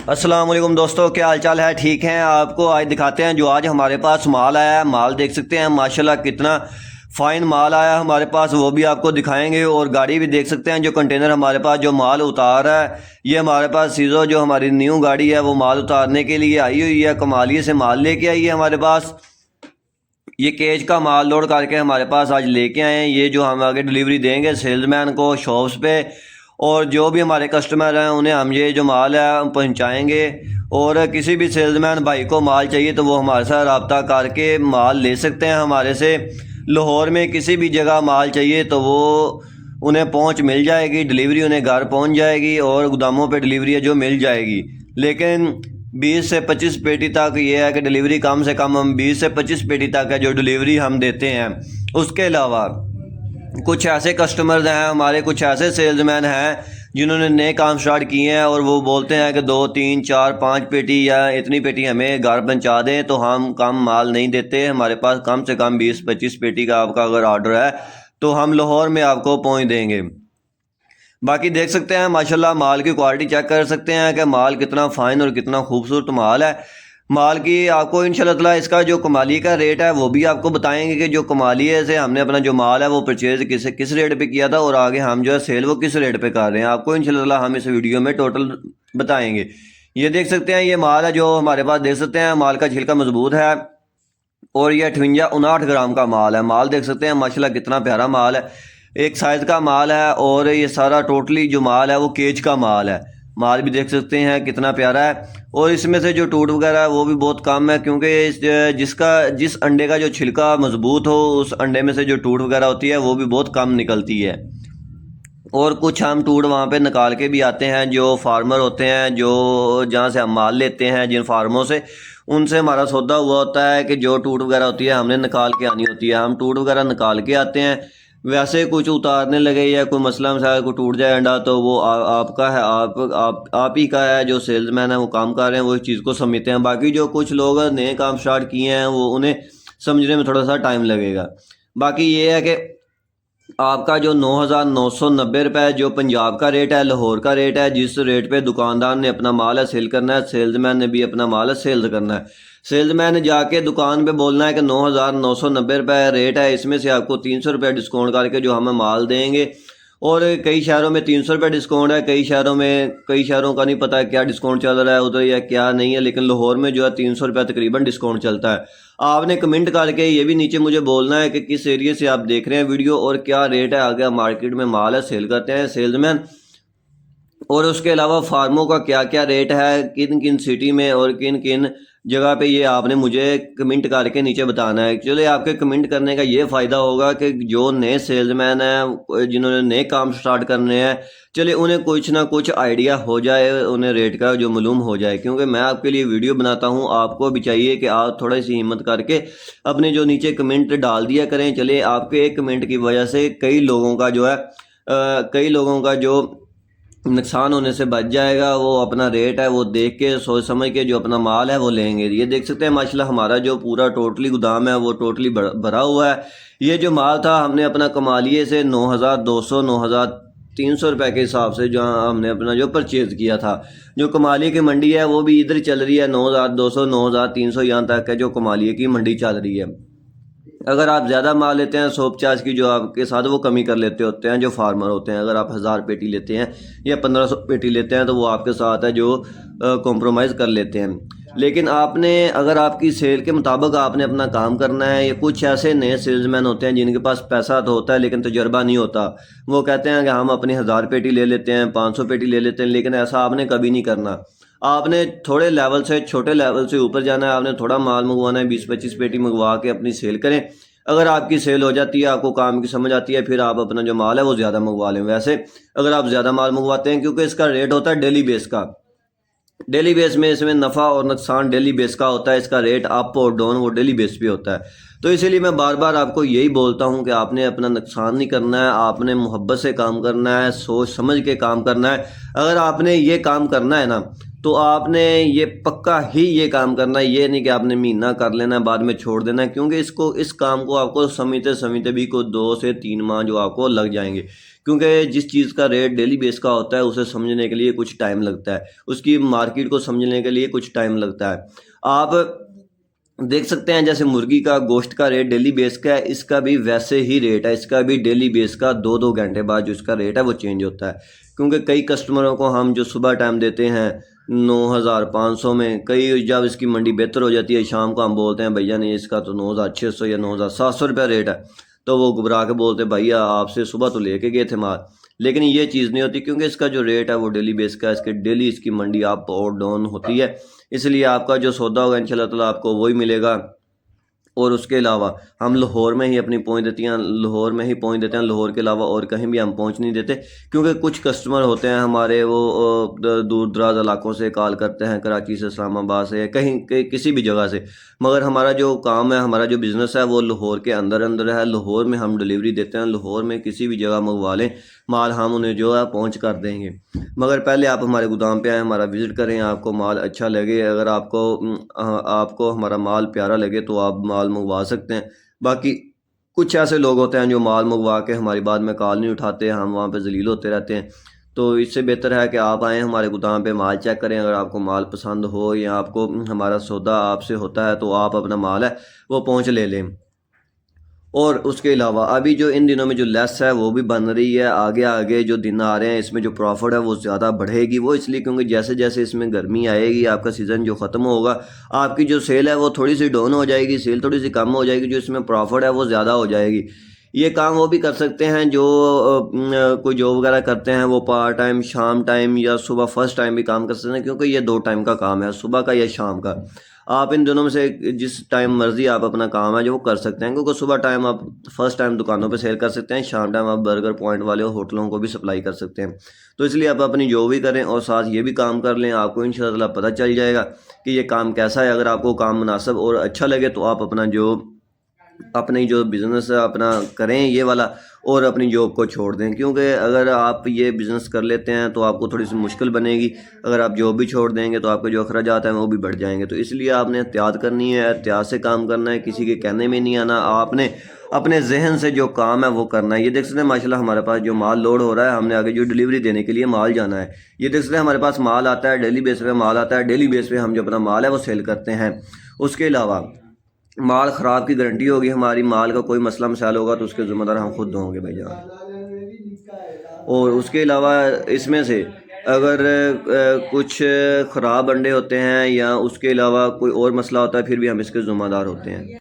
السلام علیکم دوستو، کیا حال چال ہے؟ ٹھیک ہیں؟ آپ کو آج دکھاتے ہیں جو آج ہمارے پاس مال آیا ہے۔ مال دیکھ سکتے ہیں ماشاءاللہ کتنا فائن مال آیا ہمارے پاس، وہ بھی آپ کو دکھائیں گے۔ اور گاڑی بھی دیکھ سکتے ہیں، جو کنٹینر ہمارے پاس جو مال اتار رہا ہے، یہ ہمارے پاس سیزو جو ہماری نیو گاڑی ہے وہ مال اتارنے کے لیے آئی ہوئی ہے۔ کمالیے سے مال لے کے آئی ہے ہمارے پاس۔ یہ کیج کا مال لوڈ کر کے ہمارے پاس آج لے کے آئے ہیں۔ یہ جو ہم آگے ڈلیوری دیں گے سیلز مین کو شاپس پہ، اور جو بھی ہمارے کسٹمر ہیں انہیں ہم یہ جو مال ہے پہنچائیں گے۔ اور کسی بھی سیلز مین بھائی کو مال چاہیے تو وہ ہمارے ساتھ رابطہ کر کے مال لے سکتے ہیں ہمارے سے۔ لاہور میں کسی بھی جگہ مال چاہیے تو وہ انہیں پہنچ مل جائے گی، ڈلیوری انہیں گھر پہنچ جائے گی، اور گوداموں پہ ڈلیوری ہے جو مل جائے گی۔ لیکن 20 سے 25 پیٹی تک یہ ہے کہ ڈلیوری کم سے کم ہم 20 سے 25 پیٹی تک ہے جو ڈلیوری ہم دیتے ہیں۔ اس کے علاوہ کچھ ایسے کسٹمرز ہیں ہمارے، کچھ ایسے سیلز مین ہیں جنہوں نے نئے کام سٹارٹ کیے ہیں، اور وہ بولتے ہیں کہ 2 3 4 5 پیٹی یا اتنی پیٹی ہمیں گھر پہنچا دیں، تو ہم کم مال نہیں دیتے۔ ہمارے پاس کم سے کم 20-25 پیٹی کا آپ کا اگر آرڈر ہے تو ہم لاہور میں آپ کو پہنچ دیں گے۔ باقی دیکھ سکتے ہیں ماشاءاللہ مال کی کوالٹی چیک کر سکتے ہیں کہ مال کتنا فائن اور کتنا خوبصورت مال ہے۔ مال کی آپ کو انشاءاللہ تعالی اس کا جو کمالیے کا ریٹ ہے وہ بھی آپ کو بتائیں گے کہ جو کمالیے سے ہم نے اپنا جو مال ہے وہ پرچیز کس ریٹ پہ کیا تھا، اور آگے ہم جو ہے سیل وہ کس ریٹ پہ کر رہے ہیں، آپ کو انشاءاللہ تعالی ہم اس ویڈیو میں ٹوٹل بتائیں گے۔ یہ دیکھ سکتے ہیں یہ مال ہے جو ہمارے پاس، دیکھ سکتے ہیں مال کا چھلکا مضبوط ہے، اور یہ 58-59 گرام کا مال ہے۔ مال دیکھ سکتے ہیں ماشاءاللہ کتنا پیارا مال ہے، ایک سائز کا مال ہے، اور یہ سارا ٹوٹلی جو مال ہے وہ کیج کا مال ہے۔ مال بھی دیکھ سکتے ہیں کتنا پیارا ہے، اور اس میں سے جو ٹوٹ وغیرہ ہے وہ بھی بہت کم ہے، کیونکہ جس انڈے کا جو چھلکا مضبوط ہو اس انڈے میں سے جو ٹوٹ وغیرہ ہوتی ہے وہ بھی بہت کم نکلتی ہے۔ اور کچھ ہم ٹوٹ وہاں پہ نکال کے بھی آتے ہیں، جو فارمر ہوتے ہیں جو جہاں سے ہم مال لیتے ہیں جن فارموں سے، ان سے ہمارا سودا ہوا ہوتا ہے کہ جو ٹوٹ وغیرہ ہوتی ہے ہم نے نکال کے آنی ہوتی ہے، ہم ٹوٹ وغیرہ نکال کے آتے ہیں۔ ویسے کچھ اتارنے لگے یا کوئی مسئلہ مسائل کو ٹوٹ جائے انڈا تو وہ آپ کا ہے، آپ ہی کا ہے، جو سیلز مین ہے وہ کام کر رہے ہیں وہ اس چیز کو سمجھتے ہیں۔ باقی جو کچھ لوگ نئے کام سٹارٹ کیے ہیں وہ انہیں سمجھنے میں تھوڑا سا ٹائم لگے گا۔ باقی یہ ہے کہ آپ کا جو 9,990 روپے جو پنجاب کا ریٹ ہے، لاہور کا ریٹ ہے، جس ریٹ پہ دکاندار نے اپنا مال ہے سیل کرنا ہے، سیلز مین نے بھی اپنا مال ہے سیل کرنا ہے۔ سیلز مین نے جا کے دکان پہ بولنا ہے کہ 9,990 روپے ریٹ ہے، اس میں سے آپ کو 300 روپے ڈسکاؤنٹ کر کے جو ہمیں مال دیں گے۔ اور کئی شہروں میں 300 روپے ڈسکاؤنٹ ہے، کئی شہروں کا نہیں پتہ کیا ڈسکاؤنٹ چل رہا ہے ادھر یا کیا نہیں ہے، لیکن لاہور میں جو ہے 300 روپے تقریباً ڈسکاؤنٹ چلتا ہے۔ آپ نے کمنٹ کر کے یہ بھی نیچے مجھے بولنا ہے کہ کس ایریے سے آپ دیکھ رہے ہیں ویڈیو اور کیا ریٹ ہے آگے مارکیٹ میں مال ہے سیل کرتے ہیں سیلز مین، اور اس کے علاوہ فارموں کا کیا کیا ریٹ ہے کن کن سٹی میں اور کن کن جگہ پہ، یہ آپ نے مجھے کمنٹ کر کے نیچے بتانا ہے۔ چلے آپ کے کمنٹ کرنے کا یہ فائدہ ہوگا کہ جو نئے سیلز مین ہیں جنہوں نے نئے کام سٹارٹ کرنے ہیں، چلے انہیں کچھ نہ کچھ آئیڈیا ہو جائے، انہیں ریٹ کا جو معلوم ہو جائے، کیونکہ میں آپ کے لیے ویڈیو بناتا ہوں، آپ کو بھی چاہیے کہ آپ تھوڑی سی ہمت کر کے اپنے جو نیچے کمنٹ ڈال دیا کریں۔ چلے آپ کے ایک کمنٹ کی وجہ سے کئی لوگوں کا جو نقصان ہونے سے بچ جائے گا، وہ اپنا ریٹ ہے وہ دیکھ کے سوچ سمجھ کے جو اپنا مال ہے وہ لیں گے۔ یہ دیکھ سکتے ہیں ماشاءاللہ ہمارا جو پورا ٹوٹلی گودام ہے وہ ٹوٹلی بھرا ہوا ہے۔ یہ جو مال تھا ہم نے اپنا کمالیے سے 9,200 9,300 روپے کے حساب سے جو ہم نے اپنا جو پرچیز کیا تھا، جو کمالیے کی منڈی ہے وہ بھی ادھر چل رہی ہے 9,200 9,300 یہاں تک ہے جو کمالیے کی منڈی چل رہی ہے۔ اگر آپ زیادہ مال لیتے ہیں 150 کی جو آپ کے ساتھ وہ کمی کر لیتے ہوتے ہیں جو فارمر ہوتے ہیں، اگر آپ 1000 پیٹی لیتے ہیں یا 1500 پیٹی لیتے ہیں تو وہ آپ کے ساتھ ہے جو کمپرومائز کر لیتے ہیں۔ لیکن آپ نے اگر آپ کی سیل کے مطابق آپ نے اپنا کام کرنا ہے، یا کچھ ایسے نئے سیلز مین ہوتے ہیں جن کے پاس پیسہ تو ہوتا ہے لیکن تجربہ نہیں ہوتا، وہ کہتے ہیں کہ ہم اپنی 1000 پیٹی لے لیتے ہیں 500 پیٹی لے لیتے ہیں، لیکن ایسا آپ نے کبھی نہیں کرنا۔ آپ نے تھوڑے لیول سے چھوٹے لیول سے اوپر جانا ہے، آپ نے تھوڑا مال منگوانا ہے، 20-25 پیٹی منگوا کے اپنی سیل کریں۔ اگر آپ کی سیل ہو جاتی ہے، آپ کو کام کی سمجھ آتی ہے، پھر آپ اپنا جو مال ہے وہ زیادہ منگوا لیں۔ ویسے اگر آپ زیادہ مال منگواتے ہیں، کیونکہ اس کا ریٹ ہوتا ہے ڈیلی بیس کا، ڈیلی بیس میں اس میں نفع اور نقصان ڈیلی بیس کا ہوتا ہے، اس کا ریٹ اپ اور ڈاؤن وہ ڈیلی بیس پہ ہوتا ہے۔ تو اسی لیے میں بار بار آپ کو یہی بولتا ہوں کہ آپ نے اپنا نقصان نہیں کرنا ہے، آپ نے محبت سے کام کرنا ہے، سوچ سمجھ کے کام کرنا ہے۔ اگر آپ نے یہ کام کرنا ہے نا تو آپ نے یہ پکا ہی یہ کام کرنا ہے، یہ نہیں کہ آپ نے مہینہ کر لینا ہے بعد میں چھوڑ دینا ہے، کیونکہ اس کام کو آپ کو سمیتے بھی کو 2 سے 3 ماہ جو آپ کو لگ جائیں گے، کیونکہ جس چیز کا ریٹ ڈیلی بیس کا ہوتا ہے اسے سمجھنے کے لیے کچھ ٹائم لگتا ہے، اس کی مارکیٹ کو سمجھنے کے لیے کچھ ٹائم لگتا ہے۔ آپ دیکھ سکتے ہیں جیسے مرغی کا گوشت کا ریٹ ڈیلی بیس کا ہے، اس کا بھی ویسے ہی ریٹ ہے، اس کا بھی ڈیلی بیس کا 2 گھنٹے بعد جو اس کا ریٹ ہے وہ چینج ہوتا ہے، کیونکہ کئی کسٹمروں کو ہم جو صبح ٹائم دیتے ہیں 9,500 میں، کئی جب اس کی منڈی بہتر ہو جاتی ہے شام کو ہم بولتے ہیں بھیا نہیں اس کا تو 9,600 یا 9,700 روپیہ ریٹ ہے، تو وہ گھبرا کے بولتے ہیں بھیا آپ سے صبح تو لے کے گئے تھے مال، لیکن یہ چیز نہیں ہوتی، کیونکہ اس کا جو ریٹ ہے وہ ڈیلی بیس کا ہے، اس کے ڈیلی اس کی منڈی اپ اور ڈاؤن ہوتی ہے، اس لیے آپ کا جو سودا ہوگا انشاءاللہ تعالیٰ آپ کو وہی ملے گا۔ اور اس کے علاوہ ہم لاہور میں ہی اپنی پہنچ دیتے ہیں، لاہور کے علاوہ اور کہیں بھی ہم پہنچ نہیں دیتے، کیونکہ کچھ کسٹمر ہوتے ہیں ہمارے وہ دور دراز علاقوں سے کال کرتے ہیں، کراچی سے، اسلام آباد سے، کہیں کسی بھی جگہ سے، مگر ہمارا جو کام ہے، ہمارا جو بزنس ہے وہ لاہور کے اندر ہے، لاہور میں ہم ڈلیوری دیتے ہیں، لاہور میں کسی بھی جگہ منگوا لیں مال، ہم انہیں جو ہے پہنچ کر دیں گے، مگر پہلے آپ ہمارے گودام پہ آئیں، ہمارا وزٹ کریں، آپ کو مال اچھا لگے، اگر آپ کو ہمارا مال پیارا لگے تو آپ مال منگوا سکتے ہیں۔ باقی کچھ ایسے لوگ ہوتے ہیں جو مال منگوا کے ہماری بات میں کال نہیں اٹھاتے، ہم وہاں پہ ذلیل ہوتے رہتے ہیں، تو اس سے بہتر ہے کہ آپ آئیں ہمارے گودام پہ، مال چیک کریں، اگر آپ کو مال پسند ہو یا آپ کو ہمارا سودا آپ سے ہوتا ہے تو آپ اپنا مال ہے وہ پہنچ لے لیں۔ اور اس کے علاوہ ابھی جو ان دنوں میں جو لیس ہے وہ بھی بن رہی ہے، آگے جو دن آ رہے ہیں اس میں جو پروفٹ ہے وہ زیادہ بڑھے گی، وہ اس لیے کیونکہ جیسے جیسے اس میں گرمی آئے گی، آپ کا سیزن جو ختم ہوگا، آپ کی جو سیل ہے وہ تھوڑی سی ڈاؤن ہو جائے گی، سیل تھوڑی سی کم ہو جائے گی، جو اس میں پروفٹ ہے وہ زیادہ ہو جائے گی۔ یہ کام وہ بھی کر سکتے ہیں جو کوئی جاب وغیرہ کرتے ہیں، وہ پارٹ ٹائم شام ٹائم یا صبح فرسٹ ٹائم بھی کام کر سکتے ہیں، کیونکہ یہ 2 ٹائم کا کام ہے، صبح کا یا شام کا، آپ ان دونوں میں سے جس ٹائم مرضی آپ اپنا کام ہے جو وہ کر سکتے ہیں، کیونکہ صبح ٹائم آپ فرسٹ ٹائم دکانوں پہ سیل کر سکتے ہیں، شام ٹائم آپ برگر پوائنٹ والے ہوٹلوں کو بھی سپلائی کر سکتے ہیں، تو اس لیے آپ اپنی جو بھی کریں اور ساتھ یہ بھی کام کر لیں، آپ کو انشاءاللہ پتہ چل جائے گا کہ یہ کام کیسا ہے۔ اگر آپ کو کام مناسب اور اچھا لگے تو آپ اپنی جو بزنس ہے اپنا کریں یہ والا، اور اپنی جاب کو چھوڑ دیں، کیونکہ اگر آپ یہ بزنس کر لیتے ہیں تو آپ کو تھوڑی سی مشکل بنے گی، اگر آپ جاب بھی چھوڑ دیں گے تو آپ کے جو اخراجات ہیں وہ بھی بڑھ جائیں گے، تو اس لیے آپ نے احتیاط کرنی ہے، احتیاط سے کام کرنا ہے، کسی کے کہنے میں نہیں آنا، آپ نے اپنے ذہن سے جو کام ہے وہ کرنا ہے۔ یہ دیکھ سکتے ہیں ماشاءاللہ ہمارے پاس جو مال لوڈ ہو رہا ہے، ہم نے آگے جو ڈلیوری دینے کے لیے مال جانا ہے، یہ دیکھ سکتے ہیں ہمارے پاس مال آتا ہے، ڈیلی بیس پہ مال آتا ہے، ڈیلی بیس پہ ہم جو اپنا مال ہے وہ سیل کرتے ہیں۔ اس کے علاوہ مال خراب کی گارنٹی ہوگی ہماری، مال کا کوئی مسئلہ مسائل ہوگا تو اس کے ذمہ دار ہم خود ہوں گے بھائی جان۔ اور اس کے علاوہ اس میں سے اگر کچھ خراب انڈے ہوتے ہیں یا اس کے علاوہ کوئی اور مسئلہ ہوتا ہے پھر بھی ہم اس کے ذمہ دار ہوتے ہیں۔